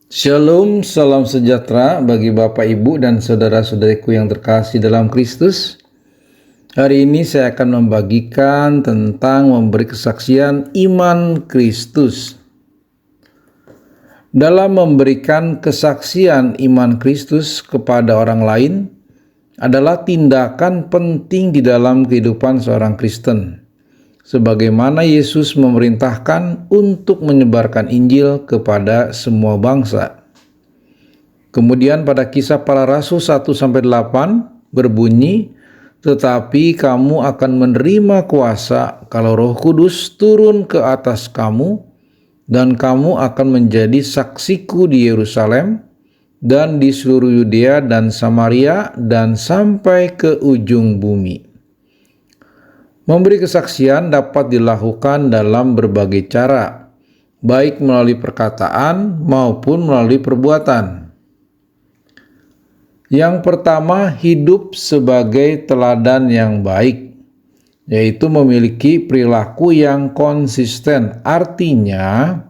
Shalom, salam sejahtera bagi Bapak, Ibu, dan saudara-saudariku yang terkasih dalam Kristus. Hari ini saya akan membagikan tentang memberi kesaksian iman Kristus. Dalam memberikan kesaksian iman Kristus kepada orang lain adalah tindakan penting di dalam kehidupan seorang Kristen. Sebagaimana Yesus memerintahkan untuk menyebarkan Injil kepada semua bangsa. Kemudian pada Kisah Para Rasul 1-8 berbunyi, "Tetapi kamu akan menerima kuasa kalau Roh Kudus turun ke atas kamu, dan kamu akan menjadi saksiku di Yerusalem dan di seluruh Yudea dan Samaria dan sampai ke ujung bumi." Memberi kesaksian dapat dilakukan dalam berbagai cara, baik melalui perkataan maupun melalui perbuatan. Yang pertama, hidup sebagai teladan yang baik, yaitu memiliki perilaku yang konsisten. Artinya,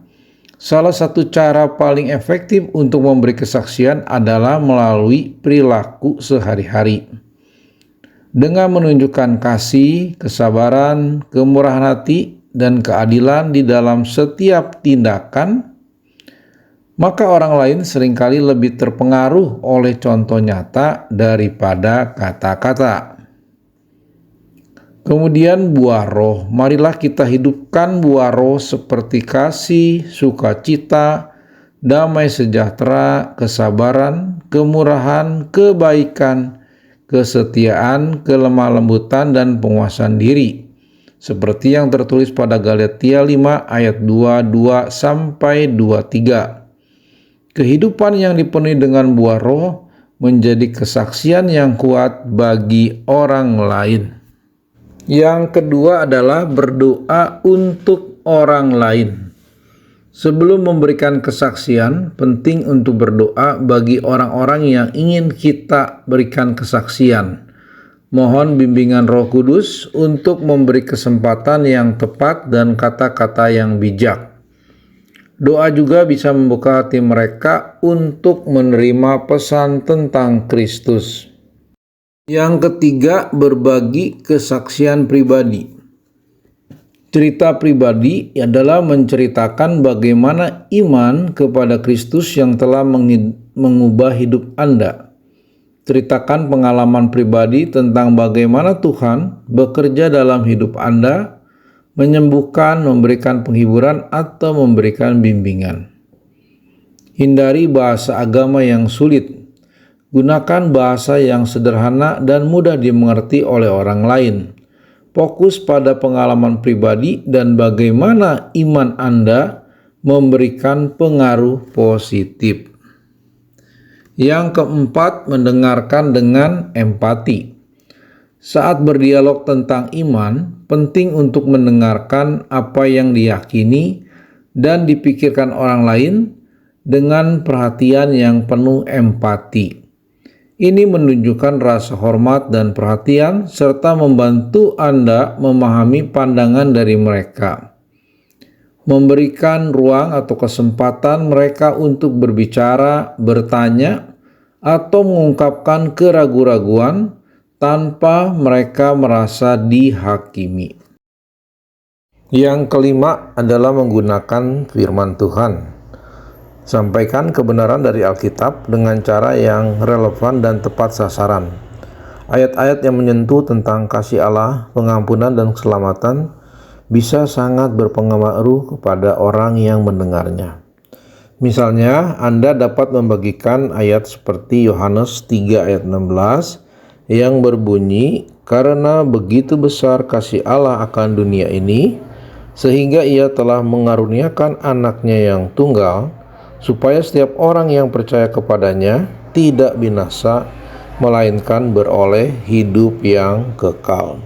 salah satu cara paling efektif untuk memberi kesaksian adalah melalui perilaku sehari-hari. Dengan menunjukkan kasih, kesabaran, kemurahan hati, dan keadilan di dalam setiap tindakan, maka orang lain seringkali lebih terpengaruh oleh contoh nyata daripada kata-kata. Kemudian buah roh, marilah kita hidupkan buah roh seperti kasih, sukacita, damai sejahtera, kesabaran, kemurahan, kebaikan, kesetiaan, kelemah lembutan, dan penguasaan diri, seperti yang tertulis pada Galatia 5 ayat 22-23. Kehidupan yang dipenuhi dengan buah roh menjadi kesaksian yang kuat bagi orang lain. Yang kedua adalah berdoa untuk orang lain. Sebelum memberikan kesaksian, penting untuk berdoa bagi orang-orang yang ingin kita berikan kesaksian. Mohon bimbingan Roh Kudus untuk memberi kesempatan yang tepat dan kata-kata yang bijak. Doa juga bisa membuka hati mereka untuk menerima pesan tentang Kristus. Yang ketiga, berbagi kesaksian pribadi. Cerita pribadi adalah menceritakan bagaimana iman kepada Kristus yang telah mengubah hidup Anda. Ceritakan pengalaman pribadi tentang bagaimana Tuhan bekerja dalam hidup Anda, menyembuhkan, memberikan penghiburan, atau memberikan bimbingan. Hindari bahasa agama yang sulit. Gunakan bahasa yang sederhana dan mudah dimengerti oleh orang lain. Fokus pada pengalaman pribadi dan bagaimana iman Anda memberikan pengaruh positif. Yang keempat, mendengarkan dengan empati. Saat berdialog tentang iman, penting untuk mendengarkan apa yang diyakini dan dipikirkan orang lain dengan perhatian yang penuh empati. Ini menunjukkan rasa hormat dan perhatian serta membantu Anda memahami pandangan dari mereka. Memberikan ruang atau kesempatan mereka untuk berbicara, bertanya, atau mengungkapkan keraguan-raguan tanpa mereka merasa dihakimi. Yang kelima adalah menggunakan firman Tuhan. Sampaikan kebenaran dari Alkitab dengan cara yang relevan dan tepat sasaran. Ayat-ayat yang menyentuh tentang kasih Allah, pengampunan, dan keselamatan bisa sangat berpengaruh kepada orang yang mendengarnya. Misalnya, Anda dapat membagikan ayat seperti Yohanes 3 ayat 16 yang berbunyi, "Karena begitu besar kasih Allah akan dunia ini, sehingga Ia telah mengaruniakan anaknya yang tunggal, supaya setiap orang yang percaya kepadanya tidak binasa, melainkan beroleh hidup yang kekal."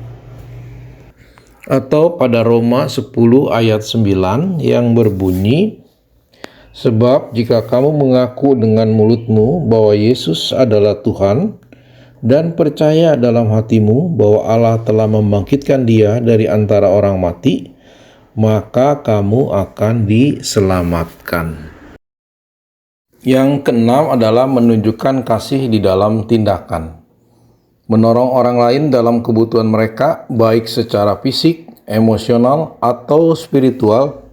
Atau pada Roma 10 ayat 9 yang berbunyi, "Sebab jika kamu mengaku dengan mulutmu bahwa Yesus adalah Tuhan, dan percaya dalam hatimu bahwa Allah telah membangkitkan Dia dari antara orang mati, maka kamu akan diselamatkan." Yang keenam adalah menunjukkan kasih di dalam tindakan. Menolong orang lain dalam kebutuhan mereka, baik secara fisik, emosional, atau spiritual,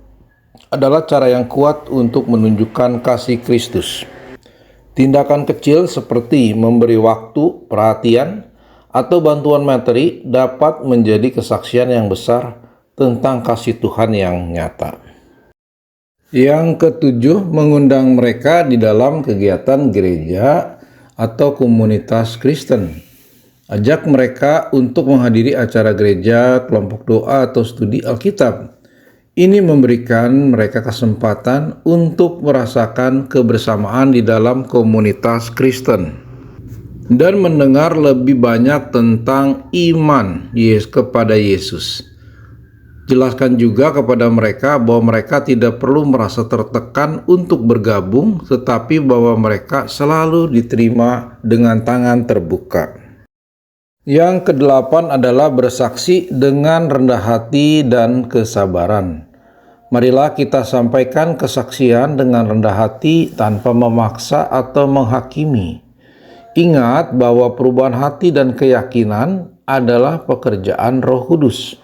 adalah cara yang kuat untuk menunjukkan kasih Kristus. Tindakan kecil seperti memberi waktu, perhatian, atau bantuan materi dapat menjadi kesaksian yang besar tentang kasih Tuhan yang nyata. Yang ketujuh, mengundang mereka di dalam kegiatan gereja atau komunitas Kristen. Ajak mereka untuk menghadiri acara gereja, kelompok doa, atau studi Alkitab. Ini memberikan mereka kesempatan untuk merasakan kebersamaan di dalam komunitas Kristen dan mendengar lebih banyak tentang iman kepada Yesus. Jelaskan juga kepada mereka bahwa mereka tidak perlu merasa tertekan untuk bergabung, tetapi bahwa mereka selalu diterima dengan tangan terbuka. Yang kedelapan adalah bersaksi dengan rendah hati dan kesabaran. Marilah kita sampaikan kesaksian dengan rendah hati tanpa memaksa atau menghakimi. Ingat bahwa perubahan hati dan keyakinan adalah pekerjaan Roh Kudus.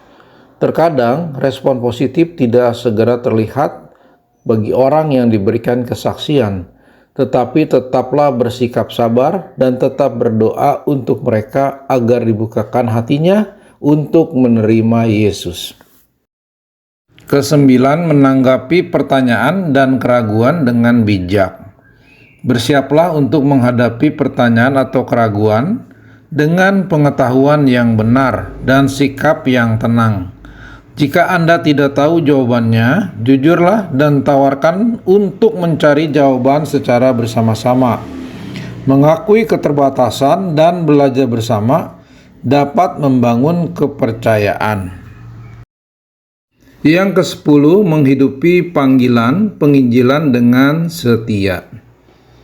Terkadang respon positif tidak segera terlihat bagi orang yang diberikan kesaksian, tetapi tetaplah bersikap sabar dan tetap berdoa untuk mereka agar dibukakan hatinya untuk menerima Yesus. Kesembilan, menanggapi pertanyaan dan keraguan dengan bijak. Bersiaplah untuk menghadapi pertanyaan atau keraguan dengan pengetahuan yang benar dan sikap yang tenang. Jika Anda tidak tahu jawabannya, jujurlah dan tawarkan untuk mencari jawaban secara bersama-sama. Mengakui keterbatasan dan belajar bersama dapat membangun kepercayaan. Yang ke-10, menghidupi panggilan penginjilan dengan setia.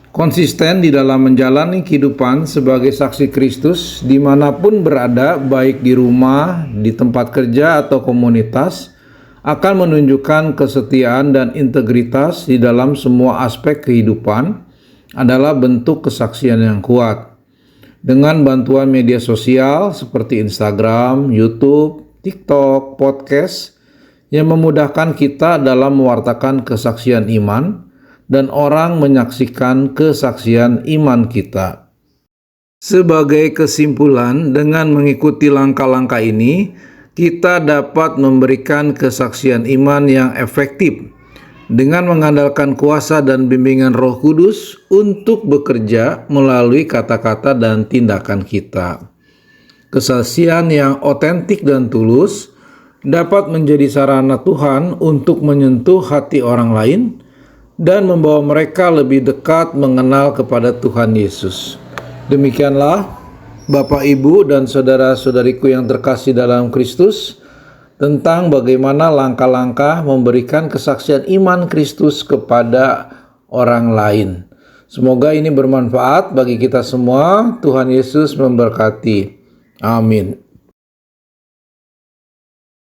Konsisten di dalam menjalani kehidupan sebagai saksi Kristus dimanapun berada, baik di rumah, di tempat kerja, atau komunitas, akan menunjukkan kesetiaan dan integritas di dalam semua aspek kehidupan adalah bentuk kesaksian yang kuat. Dengan bantuan media sosial seperti Instagram, YouTube, TikTok, podcast, yang memudahkan kita dalam mewartakan kesaksian iman, dan orang menyaksikan kesaksian iman kita. Sebagai kesimpulan, dengan mengikuti langkah-langkah ini, kita dapat memberikan kesaksian iman yang efektif dengan mengandalkan kuasa dan bimbingan Roh Kudus untuk bekerja melalui kata-kata dan tindakan kita. Kesaksian yang otentik dan tulus dapat menjadi sarana Tuhan untuk menyentuh hati orang lain dan membawa mereka lebih dekat mengenal kepada Tuhan Yesus. Demikianlah Bapak, Ibu, dan saudara-saudariku yang terkasih dalam Kristus, tentang bagaimana langkah-langkah memberikan kesaksian iman Kristus kepada orang lain. Semoga ini bermanfaat bagi kita semua. Tuhan Yesus memberkati. Amin.